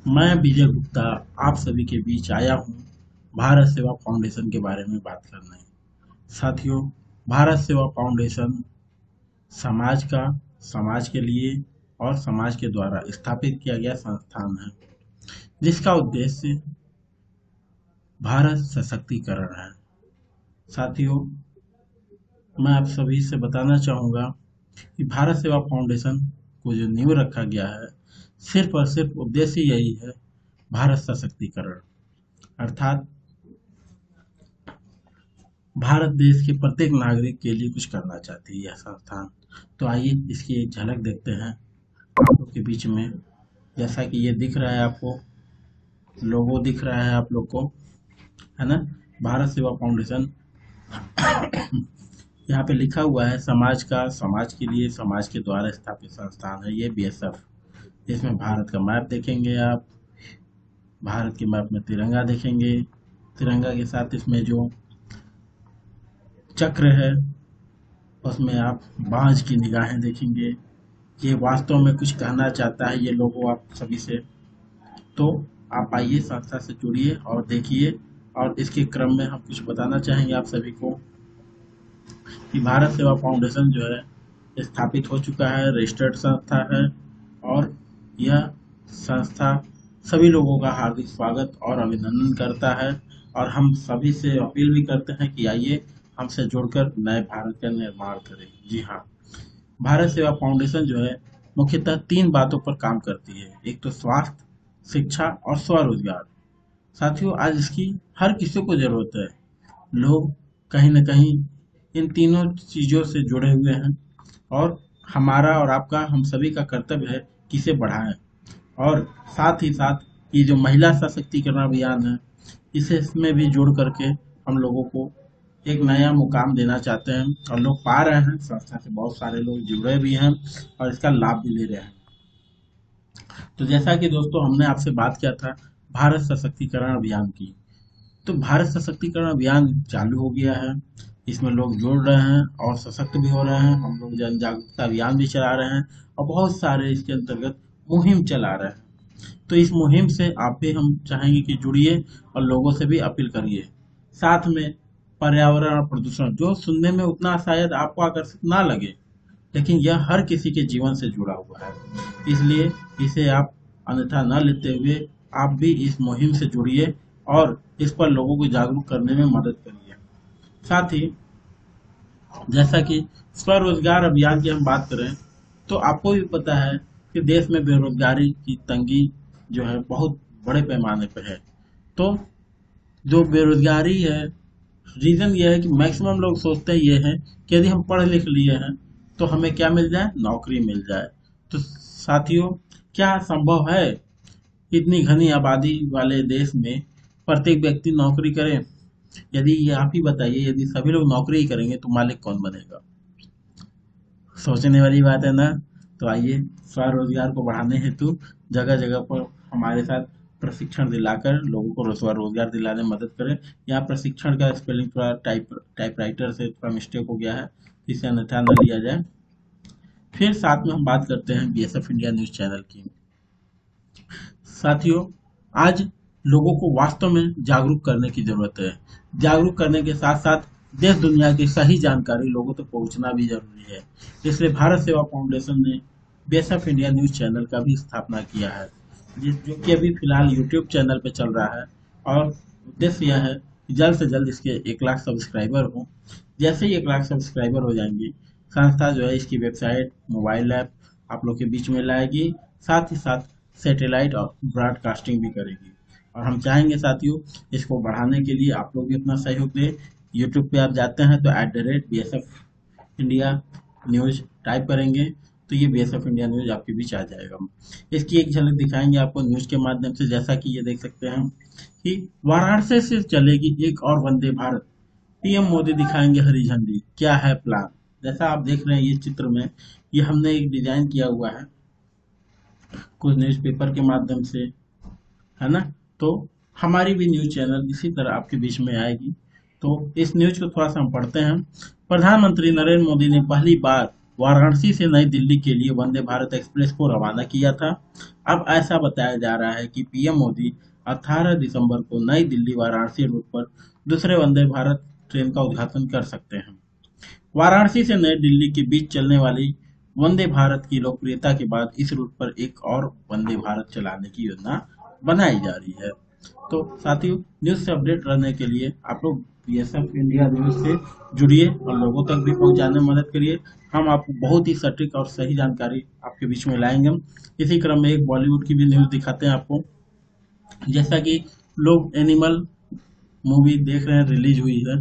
मैं विजय गुप्ता आप सभी के बीच आया हूँ भारत सेवा फाउंडेशन के बारे में बात करने। साथियों, भारत सेवा फाउंडेशन समाज का समाज के लिए और समाज के द्वारा स्थापित किया गया संस्थान है, जिसका उद्देश्य भारत सशक्तिकरण है। साथियों, मैं आप सभी से बताना चाहूँगा कि भारत सेवा फाउंडेशन को जो नींव रखा गया है, सिर्फ और सिर्फ उद्देश्य यही है, भारत सशक्तिकरण। अर्थात भारत देश के प्रत्येक नागरिक के लिए कुछ करना चाहती है यह संस्थान। तो आइए इसकी एक झलक देखते हैं आप लोग के बीच में। जैसा कि ये दिख रहा है आपको, लोगो दिख रहा है आप लोग को, है ना। भारत सेवा फाउंडेशन यहाँ पे लिखा हुआ है, समाज का समाज के लिए समाज के द्वारा स्थापित संस्थान है ये बीएसएफ। इसमें भारत का मैप देखेंगे आप, भारत के मैप में तिरंगा देखेंगे, तिरंगा के साथ इसमें जो चक्र है उसमें आप बाज की निगाहें देखेंगे। ये वास्तव में कुछ कहना चाहता है ये लोगों आप सभी से। तो आप आइए संस्था से जुड़िए और देखिए, और इसके क्रम में हम कुछ बताना चाहेंगे आप सभी को कि भारत सेवा फाउंडेशन जो है स्थापित हो चुका है, रजिस्टर्ड संस्था है, और यह संस्था सभी लोगों का हार्दिक स्वागत और अभिनंदन करता है। और हम सभी से अपील भी करते हैं कि आइए हमसे जुड़कर नए भारत का निर्माण करें। जी हाँ, भारत सेवा फाउंडेशन जो है मुख्यतः 3 बातों पर काम करती है। एक तो स्वास्थ्य, शिक्षा और स्वरोजगार। साथियों, आज इसकी हर किसी को ज़रूरत है। लोग कहीं न कहीं इन तीनों चीज़ों से जुड़े हुए हैं, और हमारा और आपका, हम सभी का कर्तव्य है कि इसे बढ़ाएँ। और साथ ही साथ ये जो महिला सशक्तिकरण अभियान है, इसे इसमें भी जोड़ करके हम लोगों को एक नया मुकाम देना चाहते हैं, और लोग पा रहे हैं। संस्था से बहुत सारे लोग जुड़े भी हैं और इसका लाभ भी ले रहे हैं। तो जैसा कि दोस्तों हमने आपसे बात किया था भारत सशक्तिकरण अभियान की, तो भारत सशक्तिकरण अभियान चालू हो गया है। इसमें लोग जुड़ रहे हैं और सशक्त भी हो रहे हैं। हम लोग जन जागरूकता अभियान भी चला रहे हैं और बहुत सारे इसके अंतर्गत मुहिम चला रहे हैं। तो इस मुहिम से आप भी, हम चाहेंगे कि जुड़िए और लोगों से भी अपील करिए। साथ में पर्यावरण और प्रदूषण, जो सुनने में उतना शायद आपको आकर्षित ना लगे, लेकिन यह हर किसी के जीवन से जुड़ा हुआ है। इसलिए इसे आप अन्यथा न लेते हुए आप भी इस मुहिम से जुड़िए और इस पर लोगों को जागरूक करने में मदद करिए। साथ ही जैसा कि स्वरोजगार अभियान की हम बात करें, तो आपको भी पता है कि देश में बेरोजगारी की तंगी जो है बहुत बड़े पैमाने पर है। तो जो बेरोजगारी है, रीजन ये है कि मैक्सिमम लोग सोचते ये हैं कि यदि हम पढ़ लिख लिए हैं तो हमें क्या मिल जाए, नौकरी मिल जाए। तो साथियों, क्या संभव है इतनी घनी आबादी वाले देश में प्रत्येक व्यक्ति नौकरी करे? यदि ये आप ही बताइए, यदि सभी लोग नौकरी ही करेंगे तो मालिक कौन बनेगा? सोचने वाली बात है ना। तो आइए स्वरोजगार को बढ़ाने हेतु जगह जगह पर हमारे साथ प्रशिक्षण दिलाकर लोगों को स्वरोजगार दिलाने में मदद करें। यहाँ प्रशिक्षण का स्पेलिंग थोड़ा टाइपराइटर से थोड़ा मिस्टेक हो गया है, इसे अन्यथा न लिया जाए। फिर साथ में हम बात करते हैं बीएसएफ इंडिया न्यूज चैनल की। साथियों, आज लोगों को वास्तव में जागरूक करने की जरूरत है। जागरूक करने के साथ साथ देश दुनिया की सही जानकारी लोगों तक पहुंचना भी जरूरी है। इसलिए भारत सेवा फाउंडेशन ने बेसफ इंडिया न्यूज चैनल का भी स्थापना किया है, जो कि अभी फिलहाल यूट्यूब चैनल पे चल रहा है। और उद्देश्य यह है कि जल्द से जल्द इसके 1 लाख सब्सक्राइबर हों। जैसे ही 1 लाख सब्सक्राइबर हो जाएंगे, संस्था जो है इसकी वेबसाइट, मोबाइल ऐप आप लोग के बीच में लाएगी। साथ ही साथ सैटेलाइट और ब्रॉडकास्टिंग भी करेगी। और हम चाहेंगे साथियों, इसको बढ़ाने के लिए आप लोग भी अपना सहयोग दें। यूट्यूब पे आप जाते हैं तो @BSF इंडिया न्यूज टाइप करेंगे तो ये बीएसएफ इंडिया न्यूज आपके बीच आ जाएगा। इसकी एक झलक दिखाएंगे आपको न्यूज के माध्यम से। जैसा कि ये देख सकते हैं कि वाराणसी से चलेगी एक और वंदे भारत, पीएम मोदी दिखाएंगे हरी झंडी, क्या है प्लान। जैसा आप देख रहे हैं ये चित्र में, ये हमने एक डिजाइन किया हुआ है कुछ न्यूज़पेपर के माध्यम से, है ना। तो हमारी भी न्यूज चैनल इसी तरह आपके बीच में आएगी। तो इस न्यूज को थोड़ा सा हम पढ़ते हैं। प्रधानमंत्री नरेंद्र मोदी ने पहली बार वाराणसी से नई दिल्ली के लिए वंदे भारत एक्सप्रेस को रवाना किया था। अब ऐसा बताया जा रहा है कि पीएम मोदी 18 दिसंबर को नई दिल्ली वाराणसी रूट पर दूसरे वंदे भारत ट्रेन का उद्घाटन कर सकते हैं। वाराणसी से नई दिल्ली के बीच चलने वाली वंदे भारत की लोकप्रियता के बाद इस रूट पर एक और वंदे भारत चलाने की योजना बनाई जा रही है। तो साथियों, न्यूज से अपडेट रहने के लिए आप लोग बीएसएफ इंडिया न्यूज से जुड़िए और लोगों तक भी पहुंचाने में मदद करिए। हम आपको बहुत ही सटीक और सही जानकारी आपके बीच में लाएंगे। इसी क्रम में एक बॉलीवुड की भी न्यूज दिखाते हैं आपको। जैसा कि लोग एनिमल मूवी देख रहे हैं, रिलीज हुई है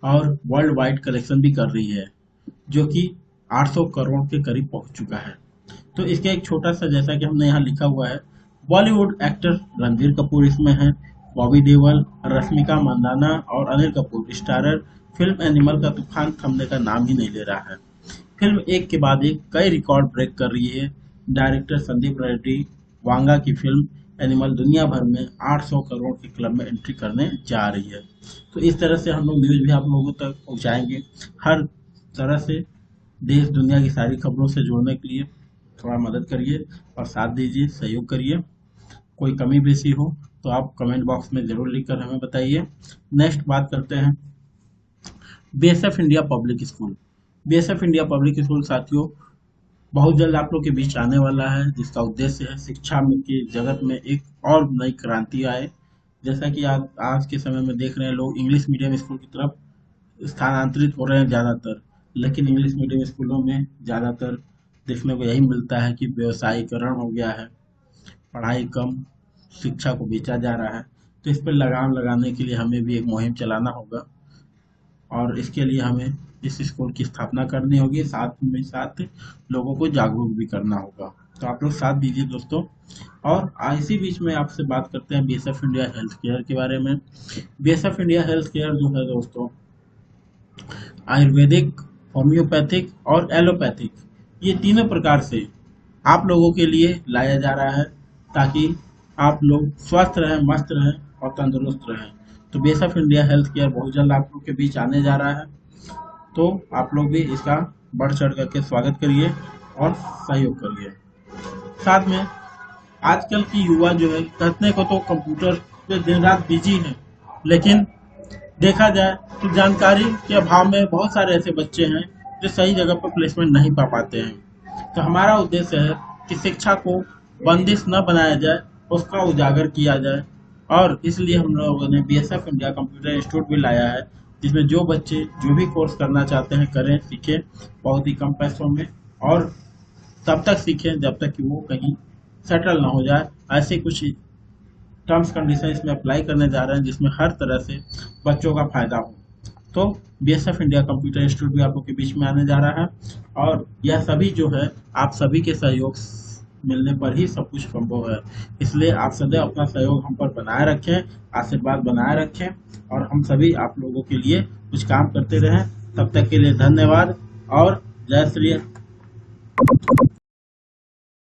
और वर्ल्ड वाइड कलेक्शन भी कर रही है, जो कि 800 करोड़ के करीब पहुंच चुका है। तो इसका एक छोटा सा, जैसा कि हमने यहाँ लिखा हुआ है, बॉलीवुड एक्टर रणबीर कपूर इसमें है, बॉबी देओल, रश्मिका मंदाना और Anil Kapoor starrer film animal का तूफान थमने का नाम ही नहीं ले रहा है। फिल्म एक के बाद एक कई रिकॉर्ड ब्रेक कर रही है। डायरेक्टर संदीप रेड्डी वांगा की फिल्म एनिमल दुनिया भर में 800 करोड़ के क्लब में एंट्री करने जा रही है। तो इस तरह से हम लोग न्यूज भी आप लोगों तक पहुंचाएंगे। हर तरह से देश दुनिया की सारी खबरों से जुड़ने के लिए थोड़ा मदद करिए और साथ दीजिए, सहयोग करिए। कोई कमी बेसी हो तो आप कमेंट बॉक्स में जरूर लिखकर हमें बताइए। नेक्स्ट बात करते हैं BSF India public school. BSF India public school साथियों बहुत जल्द आप लोग के बीच आने वाला है, जिसका उद्देश्य है शिक्षा में के जगत में एक और नई क्रांति आए। जैसा कि आज के समय में देख रहे हैं, लोग इंग्लिश मीडियम स्कूल की तरफ स्थानांतरित हो रहे हैं ज़्यादातर, लेकिन इंग्लिश मीडियम स्कूलों में ज़्यादातर देखने को यही मिलता है कि व्यवसायीकरण हो गया है, पढ़ाई कम, शिक्षा को बेचा जा रहा है। तो इस पर लगाम लगाने के लिए हमें भी एक मुहिम चलाना होगा और इसके लिए हमें इस स्कूल की स्थापना करनी होगी, साथ में साथ लोगों को जागरूक भी करना होगा। तो आप लोग साथ दीजिए दोस्तों। और इसी बीच में आपसे बात करते हैं बीएसएफ इंडिया हेल्थ केयर के बारे में। बीएसएफ इंडिया हेल्थ केयर जो है दोस्तों, आयुर्वेदिक, होम्योपैथिक और एलोपैथिक, ये तीनों प्रकार से आप लोगों के लिए लाया जा रहा है, ताकि आप लोग स्वस्थ रहें, मस्त रहें और तंदुरुस्त रहें। तो बीएसएफ इंडिया हेल्थ केयर बहुत जल्द आप लोग के बीच आने जा रहा है। तो आप लोग भी इसका बढ़ चढ़ करके स्वागत करिए और सहयोग करिए। साथ में आजकल की युवा जो है, कहने को तो कंप्यूटर पे दिन रात बिजी है, लेकिन देखा जाए तो जानकारी के अभाव में बहुत सारे ऐसे बच्चे हैं जो सही जगह पर प्लेसमेंट नहीं पा पाते हैं। तो हमारा उद्देश्य है कि शिक्षा को बंदिश न बनाया जाए, उसका उजागर किया जाए, और इसलिए हम लोगों ने बीएसएफ इंडिया कंप्यूटर इंस्टीट्यूट भी लाया है, जिसमें जो बच्चे जो भी कोर्स करना चाहते हैं करें, सीखें बहुत ही कम पैसों में, और तब तक सीखें जब तक कि वो कहीं सेटल ना हो जाए। ऐसे कुछ टर्म्स कंडीशन इसमें अप्लाई करने जा रहे हैं, जिसमें हर तरह से बच्चों का फायदा हो। तो बीएसएफ इंडिया कंप्यूटर इंस्टीट्यूट भी आप लोग के बीच में आने जा रहा है, और यह सभी जो है आप सभी के सहयोग मिलने पर ही सब कुछ संभव है। इसलिए आप सदैव अपना सहयोग हम पर बनाए रखें, आशीर्वाद बनाए रखें, और हम सभी आप लोगों के लिए कुछ काम करते रहें। तब तक के लिए धन्यवाद और जय श्री